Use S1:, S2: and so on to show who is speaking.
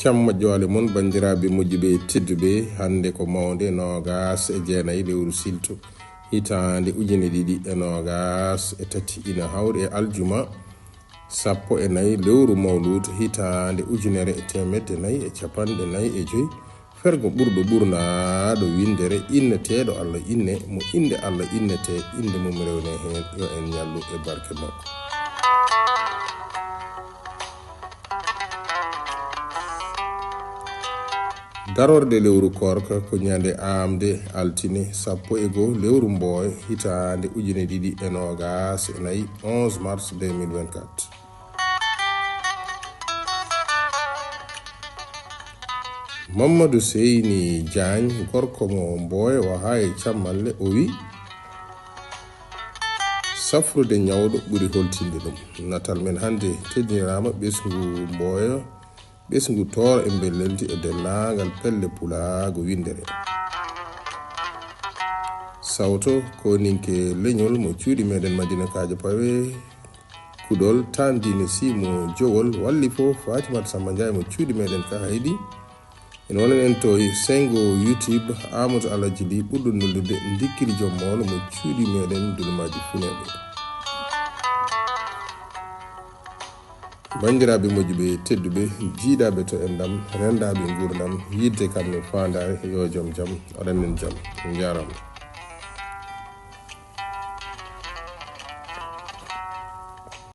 S1: jamma joole mon bandiraɓe moƴƴuɓe tedduɓe hande ko mawde nogas e jeenayi lewru silto hitande ujune ɗiɗi e nogas e tati ina hawri e aljuma 14 lewru mawlud hitande ujunere e temedde 4 e capanɗe 4 e joyi fergo ɓurɗo ɓurnaɗo windere inneteɗo Allah inne mo inde Allah innete inde mum rewne hen yo en ñallu e barke makko. darorde lewru korka ko ñande amde altine 11 lewru mboy hitande ujune ɗiɗi e nogas e 4 11 mars 2024. Mamadou Seyni Diagne gorko mo mboy o ha e cammalle o wi safrude ñawɗo ɓuri holtinde ɗum. Natal men hande teddinirama ɓesgu mboyo ɓesgu toor e belleldi e dennagal pelle pulaagu windere sawto ko ninke leñol mo cuuɗi meɗen madina kajo pawe kudol tandine si mo jowol walli fo Fatimata Samba Ndiaye mo cuuɗi meɗen ka haydi en wonen en to sengo YouTube Aamadou Alhajji li ɓurɗo nollude ndikkiri joom mawlo mo cuuɗi meɗen dulmaji funeɓe. bandiraɓe moƴƴuɓe tedduɓe jiiɗaɓe to endam rendaɓe gurdam yidde kamɓe fandare yo joom jaam aɗanen jaam jarama.